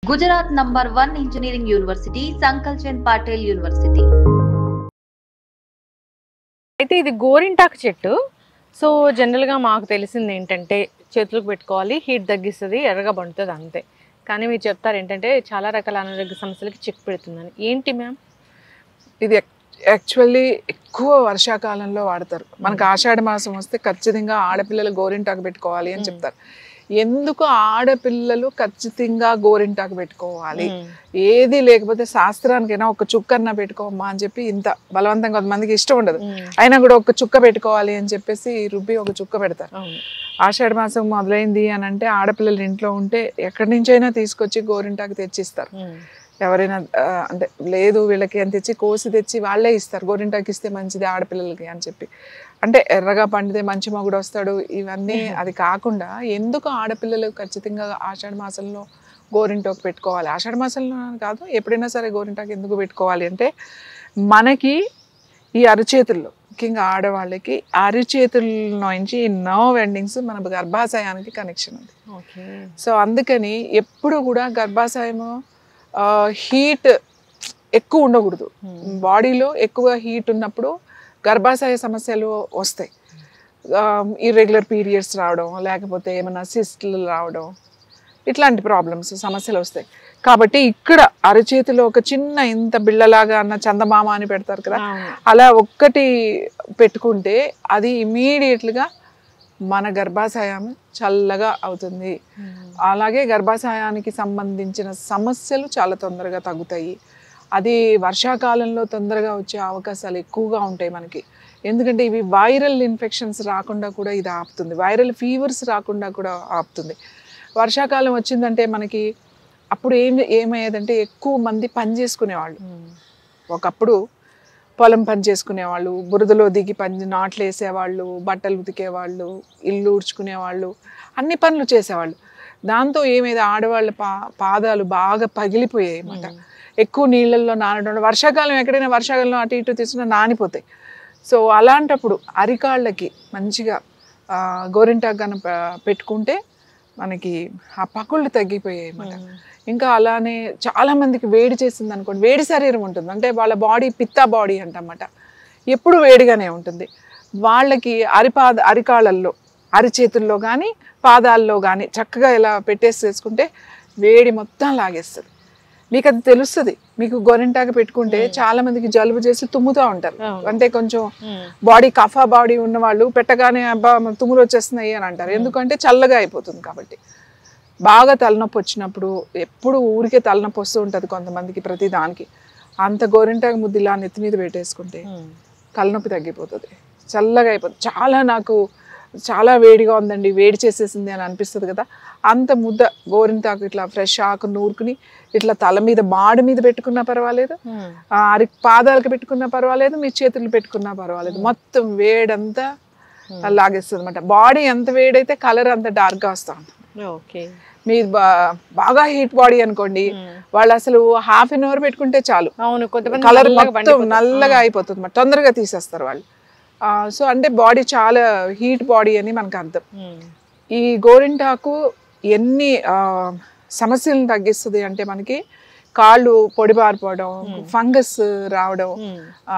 Gujarat number 1 engineering university Sankalchand Patil university. అయితే ఇది గోరింటాకు చెట్టు. సో జనరల్గా మాకు తెలిసింది ఏంటంటే చేతులకు పెట్టుకోవాలి, హీట్ తగ్గిస్తుంది, ఎర్రగా పండుతుంది అంతే. కానీ మీరు చెప్తారు ఏంటంటే చాలా రకాల అనారోగ్య సమస్యలకి చెక్ పెడుతుందని. ఏంటి మ్యామ్ ఇది? యాక్చువల్లీ ఎక్కువ వర్షాకాలంలో వాడతారు. మనకు ఆషాఢ మాసం వస్తే ఖచ్చితంగా ఆడపిల్లలు గోరింటాకు పెట్టుకోవాలి అని చెప్తారు. ఎందుకు ఆడపిల్లలు ఖచ్చితంగా గోరింటాకు పెట్టుకోవాలి, ఏది లేకపోతే శాస్త్రానికైనా ఒక చుక్కన్నా పెట్టుకోమ్మా అని చెప్పి ఇంత బలవంతంగా కొంతమందికి ఇష్టం ఉండదు, అయినా కూడా ఒక చుక్క పెట్టుకోవాలి అని చెప్పేసి రుబ్బి ఒక చుక్క పెడతారు. ఆషాఢ మాసం మొదలైంది అని అంటే ఆడపిల్లలు ఇంట్లో ఉంటే ఎక్కడి నుంచైనా తీసుకొచ్చి గోరింటాకు తెచ్చిస్తారు. ఎవరైనా అంటే లేదు వీళ్ళకి అని తెచ్చి కోసి తెచ్చి వాళ్ళే ఇస్తారు, గోరింటాకు ఇస్తే మంచిది ఆడపిల్లలకి అని చెప్పి. అంటే ఎర్రగా పండితే మంచి మగుడు వస్తాడు ఇవన్నీ అది కాకుండా ఎందుకు ఆడపిల్లలు ఖచ్చితంగా ఆషాఢ మాసంలో గోరింటాకు పెట్టుకోవాలి? ఆషాఢ మాసంలో కాదు, ఎప్పుడైనా సరే గోరింటాకు ఎందుకు పెట్టుకోవాలి అంటే మనకి ఈ అరిచేతుల్లో, ముఖ్యంగా ఆడవాళ్ళకి అరిచేతుల్లో నుంచి ఈ నర్వ్ ఎండింగ్స్ మన గర్భాశయానికి కనెక్షన్ ఉంది. సో అందుకని ఎప్పుడు కూడా గర్భాశయము హీట్ ఎక్కువ ఉండకూడదు. బాడీలో ఎక్కువ హీట్ ఉన్నప్పుడు గర్భాశయ సమస్యలు వస్తాయి. ఇర్రెగ్యులర్ పీరియడ్స్ రావడం, లేకపోతే ఏమైనా సిస్ట్లు రావడం, ఇట్లాంటి ప్రాబ్లమ్స్ సమస్యలు వస్తాయి. కాబట్టి ఇక్కడ అరచేతిలో ఒక చిన్న ఇంత బిళ్ళలాగా అన్న చందమామ అని పెడతారు కదా, అలా ఒక్కటి పెట్టుకుంటే అది ఇమీడియట్గా మన గర్భాశయం చల్లగా అవుతుంది. అలాగే గర్భాశయానికి సంబంధించిన సమస్యలు చాలా తొందరగా తగ్గుతాయి. అది వర్షాకాలంలో తొందరగా వచ్చే అవకాశాలు ఎక్కువగా ఉంటాయి మనకి. ఎందుకంటే ఇవి వైరల్ ఇన్ఫెక్షన్స్ రాకుండా కూడా ఇది ఆపుతుంది, వైరల్ ఫీవర్స్ రాకుండా కూడా ఆపుతుంది. వర్షాకాలం వచ్చిందంటే మనకి అప్పుడు ఏమయ్యేదంటే ఎక్కువ మంది పని చేసుకునేవాళ్ళు. ఒకప్పుడు పొలం పని చేసుకునేవాళ్ళు, బురదలో దిగి నాట్లు వేసేవాళ్ళు, బట్టలు ఉతికేవాళ్ళు, ఇల్లు ఊడ్చుకునేవాళ్ళు, అన్ని పనులు చేసేవాళ్ళు. దాంతో ఏమైంది, ఆడవాళ్ళ పాదాలు బాగా పగిలిపోయాయి అన్నమాట. ఎక్కువ నీళ్ళల్లో నానడం, వర్షాకాలం ఎక్కడైనా వర్షాకాలంలో అటు ఇటు తీసుకున్నా నానిపోతాయి. సో అలాంటప్పుడు అరికాళ్ళకి మంచిగా గోరింటాకు కనుక పెట్టుకుంటే మనకి ఆ పకుళ్ళు తగ్గిపోయాయి అన్నమాట. ఇంకా అలానే చాలామందికి వేడి చేసింది అనుకోండి, వేడి శరీరం ఉంటుంది, అంటే వాళ్ళ బాడీ పిత్తా బాడీ అంటన్నమాట, ఎప్పుడు వేడిగానే ఉంటుంది. వాళ్ళకి అరికాళ్ళల్లో, అరిచేతుల్లో కానీ పాదాల్లో కానీ చక్కగా ఇలా పెట్టేసేసుకుంటే వేడి మొత్తం లాగేస్తుంది. మీకు అది తెలుస్తుంది. మీకు గోరింటాకు పెట్టుకుంటే చాలా మందికి జలుబు చేసి తుమ్ముతూ ఉంటారు, అంటే కొంచెం బాడీ కఫా బాడీ ఉన్న వాళ్ళు పెట్టగానే అబ్బా తుమ్ములు వచ్చేస్తున్నాయి అని అంటారు. ఎందుకంటే చల్లగా అయిపోతుంది కాబట్టి. బాగా తలనొప్పి వచ్చినప్పుడు, ఎప్పుడు ఊరికే తలనొప్పి వస్తూ ఉంటుంది కొంతమందికి ప్రతి దానికి, అంత గోరింటాకు ముద్దు ఇలా నెత్తి మీద పెట్టేసుకుంటే తలనొప్పి తగ్గిపోతుంది, చల్లగా అయిపోతుంది. నాకు చాలా వేడిగా ఉందండి, వేడి చేసేసింది అని అనిపిస్తుంది కదా, అంత ముద్ద గోరింటాకు ఇట్లా ఫ్రెష్ ఆకు నూరుకుని ఇట్లా తల మీద మాడి మీద పెట్టుకున్నా పర్వాలేదు, పాదాలకు పెట్టుకున్నా పర్వాలేదు, మీ చేతులు పెట్టుకున్నా పర్వాలేదు, మొత్తం వేడంతా లాగేస్తుంది అనమాట. బాడీ ఎంత వేడైతే కలర్ అంత డార్క్గా వస్తూ ఉంటుంది. మీ బాగా హీట్ బాడీ అనుకోండి, వాళ్ళు అసలు ½ an hour పెట్టుకుంటే చాలు, కలర్ మొత్తం నల్లగా అయిపోతుంది, తొందరగా తీసేస్తారు వాళ్ళు. సో అంటే బాడీ చాలా హీట్ బాడీ అని మనకు అర్థం. ఈ గోరింటాకు ఎన్ని సమస్యలను తగ్గిస్తుంది అంటే మనకి కాళ్ళు పొడిబారిపోవడం, ఫంగస్ రావడం,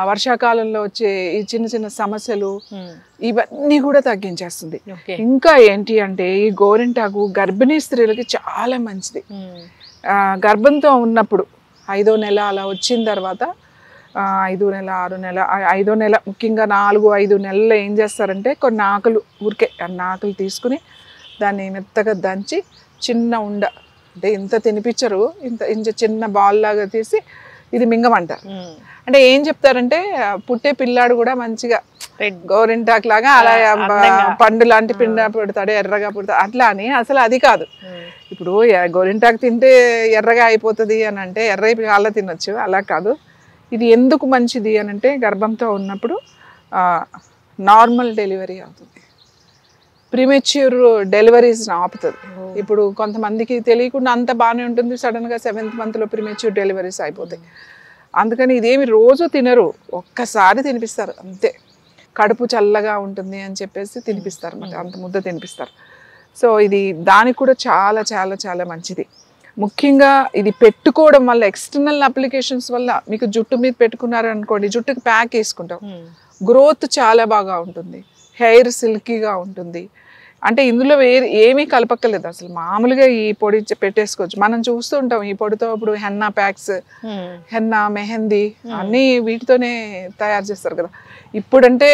వర్షాకాలంలో వచ్చే ఈ చిన్న చిన్న సమస్యలు ఇవన్నీ కూడా తగ్గించేస్తుంది. ఇంకా ఏంటి అంటే ఈ గోరింటాకు గర్భిణీ స్త్రీలకి చాలా మంచిది. గర్భంతో ఉన్నప్పుడు 5వ నెల అలా వచ్చిన తర్వాత 5వ నెల 6వ నెల 5వ నెల ముఖ్యంగా 4-5 నెలల్లో ఏం చేస్తారంటే కొన్ని ఆకులు, ఊరికే అన్న ఆకులు తీసుకుని దాన్ని మెత్తగా దంచి చిన్న ఉండ, అంటే ఇంత తినిపించరు, ఇంత చిన్న బాల్ లాగా తీసి ఇది మింగమంటారు. అంటే ఏం చెప్తారంటే పుట్టే పిల్లాడు కూడా మంచిగా గోరింటాకు లాగా అలా పండు లాంటి పిండ పుడతాడు, ఎర్రగా పుడతాడు అట్లా అని. అసలు అది కాదు. ఇప్పుడు గోరింటాకు తింటే ఎర్రగా అయిపోతుంది అని అంటే ఎర్ర అలా తినొచ్చు, అలా కాదు. ఇది ఎందుకు మంచిది అని అంటే గర్భంతో ఉన్నప్పుడు నార్మల్ డెలివరీ అవుతుంది, ప్రీమెచ్యూర్ డెలివరీస్ ఆపుతుంది. ఇప్పుడు కొంతమందికి తెలియకుండా అంత బాగానే ఉంటుంది, సడన్గా 7th monthలో ప్రీమెచ్యూర్ డెలివరీస్ అయిపోతాయి. అందుకని ఇదేమి రోజు తినరు, ఒక్కసారి తినిపిస్తారు అంతే, కడుపు చల్లగా ఉంటుంది అని చెప్పేసి తినిపిస్తారు అన్నమాట, అంత ముద్ద తినిపిస్తారు. సో ఇది దానికి కూడా చాలా చాలా చాలా మంచిది. ముఖ్యంగా ఇది పెట్టుకోవడం వల్ల ఎక్స్టర్నల్ అప్లికేషన్స్ వల్ల మీకు జుట్టు మీద పెట్టుకున్నారు అనుకోండి, జుట్టుకి ప్యాక్ వేసుకుంటాం, గ్రోత్ చాలా బాగా ఉంటుంది, హెయిర్ సిల్కీగా ఉంటుంది. అంటే ఇందులో ఏమీ కలపక్కర్లేదు అసలు, మామూలుగా ఈ పొడి పెట్టేసుకోవచ్చు. మనం చూస్తూ ఉంటాం ఈ పొడితో ఇప్పుడు హెన్నా ప్యాక్స్, హెన్నా, మెహందీ అన్నీ వీటితోనే తయారు చేస్తారు కదా. ఇప్పుడంటే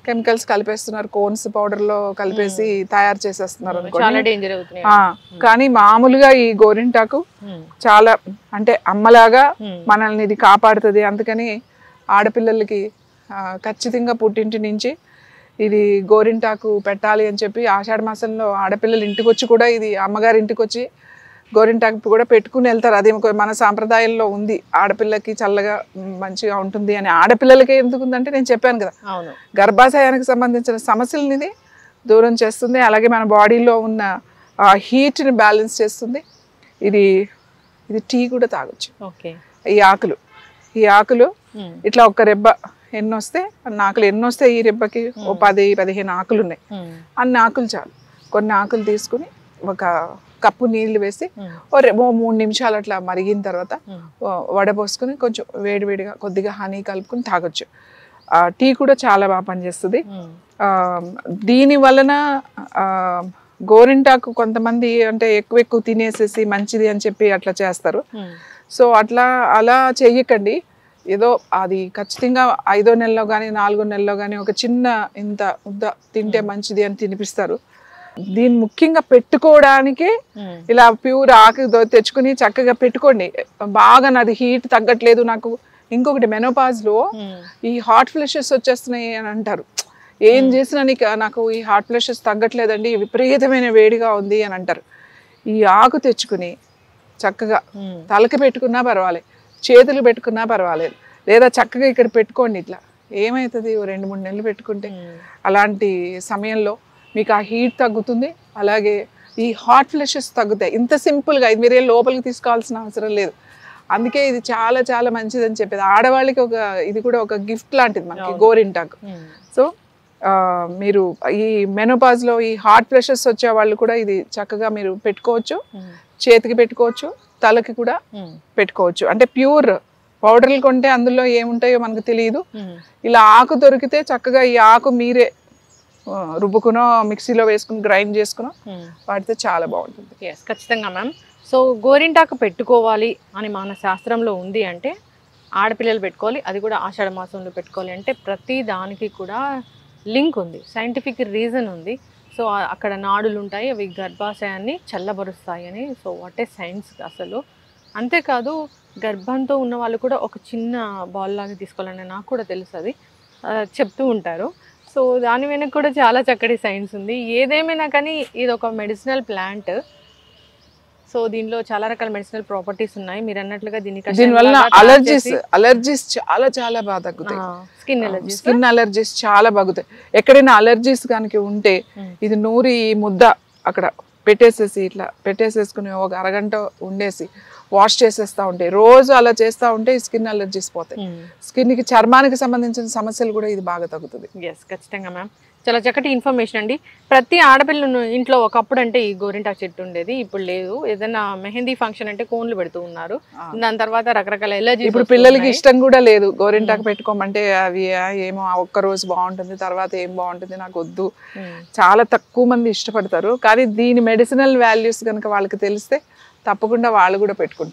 కెమికల్స్ కలిపేస్తున్నారు, కోన్స్ పౌడర్లో కలిపేసి తయారు చేసేస్తున్నారు అనుకోండి. కానీ మామూలుగా ఈ గోరింటాకు చాలా అంటే అమ్మలాగా మనల్ని ఇది కాపాడుతుంది. అందుకని ఆడపిల్లలకి ఖచ్చితంగా పుట్టింటి నుంచి ఇది గోరింటాకు పెట్టాలి అని చెప్పి ఆషాఢ మాసంలో ఆడపిల్లలు ఇంటికి వచ్చి కూడా ఇది అమ్మగారి ఇంటికి వచ్చి గోరింటాకు కూడా పెట్టుకుని వెళ్తారు. అది మన సాంప్రదాయంలో ఉంది, ఆడపిల్లకి చల్లగా మంచిగా ఉంటుంది అని. ఆడపిల్లలకి ఎందుకు ఉందంటే నేను చెప్పాను కదా, గర్భాశయానికి సంబంధించిన సమస్యలని ఇది దూరం చేస్తుంది, అలాగే మన బాడీలో ఉన్న హీట్ని బ్యాలెన్స్ చేస్తుంది. ఇది టీ కూడా తాగొచ్చు. ఈ ఆకులు ఇట్లా ఒక రెబ్బ ఎన్నొస్తే ఈ రెబ్బకి ఓ 10-15 ఆకులు ఉన్నాయి, అన్ని ఆకులు చాలు. కొన్ని ఆకులు తీసుకుని ఒక కప్పు నీళ్లు వేసి ఓ 3 నిమిషాలు అట్లా మరిగిన తర్వాత వడపోసుకుని కొంచెం వేడివేడిగా కొద్దిగా హనీ కలుపుకుని తాగొచ్చు. టీ కూడా చాలా బాగా పనిచేస్తుంది. దీని వలన గోరింటాకు కొంతమంది అంటే ఎక్కువ తినేసేసి మంచిది అని చెప్పి అట్లా చేస్తారు. సో అలా చెయ్యకండి. ఏదో అది ఖచ్చితంగా 5వ నెలలో కానీ 4వ నెలలో కానీ ఒక చిన్న ఇంత ముద్ద తింటే మంచిది అని తినిపిస్తారు. దీన్ని ముఖ్యంగా పెట్టుకోవడానికి ఇలా ప్యూర్ ఆకు తెచ్చుకుని చక్కగా పెట్టుకోండి. బాగా నాది హీట్ తగ్గట్లేదు నాకు. ఇంకొకటి మెనోపాజ్లో ఈ హాట్ ఫ్లషెస్ వచ్చేస్తున్నాయి అని అంటారు. ఏం చేసినా నాకు ఈ హాట్ ఫ్లషెస్ తగ్గట్లేదండి, విపరీతమైన వేడిగా ఉంది అని అంటారు. ఈ ఆకు తెచ్చుకుని చక్కగా తలకి పెట్టుకున్నా పర్వాలేదు, చేతులు పెట్టుకున్నా పర్వాలేదు, లేదా చక్కగా ఇక్కడ పెట్టుకోండి. ఇట్లా ఏమవుతుంది 2-3 నెలలు పెట్టుకుంటే అలాంటి సమయంలో మీకు ఆ హీట్ తగ్గుతుంది, అలాగే ఈ హాట్ ఫ్లషెస్ తగ్గుతాయి. ఇంత సింపుల్గా ఇది మీరే లోపలికి తీసుకోవాల్సిన అవసరం లేదు. అందుకే ఇది చాలా చాలా మంచిది అని చెప్పేది. ఆడవాళ్ళకి ఇది కూడా ఒక గిఫ్ట్ లాంటిది మనకి గోరింటాకు. సో మీరు ఈ మెనోపాజ్లో ఈ హాట్ ఫ్లషెస్ వచ్చే వాళ్ళు కూడా ఇది చక్కగా మీరు పెట్టుకోవచ్చు, చేతికి పెట్టుకోవచ్చు, తలకి కూడా పెట్టుకోవచ్చు. అంటే ప్యూర్ పౌడర్లు కొంటే అందులో ఏముంటాయో మనకు తెలియదు. ఇలా ఆకు దొరికితే చక్కగా ఈ ఆకు మీరే రుబ్బుకునో మిక్సీలో వేసుకుని గ్రైండ్ చేసుకునో వాడితే చాలా బాగుంటుంది. ఖచ్చితంగా మ్యామ్. సో గోరింటాకు పెట్టుకోవాలి అని మన శాస్త్రంలో ఉంది అంటే ఆడపిల్లలు పెట్టుకోవాలి, అది కూడా ఆషాఢ మాసంలో పెట్టుకోవాలి అంటే ప్రతి దానికి కూడా లింక్ ఉంది, సైంటిఫిక్ రీజన్ ఉంది. సో అక్కడ నాడులు ఉంటాయి, అవి గర్భాశయాన్ని చల్లబరుస్తాయి అని. సో వాట్ ఏ సైన్స్ అసలు. అంతేకాదు గర్భంతో ఉన్న వాళ్ళు కూడా ఒక చిన్న బాల్ లాగా తీసుకోవాలని నాకు కూడా తెలుసు, అది చెప్తూ ఉంటారు. సో దాని వెనక కూడా చాలా చక్కటి సైన్స్ ఉంది. ఏదేమైనా కానీ ఇది ఒక మెడిసినల్ ప్లాంట్. సో దీనిలో చాలా రకాల మెడిసినల్ ప్రాపర్టీస్ ఉన్నాయి. మీరు అన్నట్లుగా దీనివల్ల అలర్జీస్ చాలా చాలా బాగా తగ్గుతాయి. స్కిన్ అలర్జీస్ చాలా బాగుతాయి. ఎక్కడైనా అలర్జీస్ కనుక ఉంటే ఇది నూరి ముద్ద అక్కడ పెట్టేసేసి ఇట్లా పెట్టేసేసుకుని ఒక అరగంట ఉండేసి వాష్ చేసేస్తూ ఉంటే, రోజు అలా చేస్తూ ఉంటే ఈ స్కిన్ అలర్జీస్ పోతాయి. స్కిన్కి చర్మానికి సంబంధించిన సమస్యలు కూడా ఇది బాగా తగ్గుతుంది. ఖచ్చితంగా మ్యామ్. చాలా చక్కటి ఇన్ఫర్మేషన్ అండి. ప్రతి ఆడపిల్లను ఇంట్లో ఒకప్పుడు అంటే ఈ గోరింటాకు చెట్టు ఉండేది, ఇప్పుడు లేదు. ఏదైనా మెహందీ ఫంక్షన్ అంటే కోన్లు పెడుతూ ఉన్నారు, దాని తర్వాత రకరకాల ఎలర్జీ. ఇప్పుడు పిల్లలకి ఇష్టం కూడా లేదు గోరింటాకు పెట్టుకోమంటే, అవి ఏమో ఒక్క రోజు బాగుంటుంది, తర్వాత ఏం బాగుంటుంది నాకు వద్దు. చాలా తక్కువ మంది ఇష్టపడతారు. కానీ దీని మెడిసినల్ వాల్యూస్ కనుక వాళ్ళకి తెలిస్తే తప్పకుండా వాళ్ళు కూడా పెట్టుకుంటారు.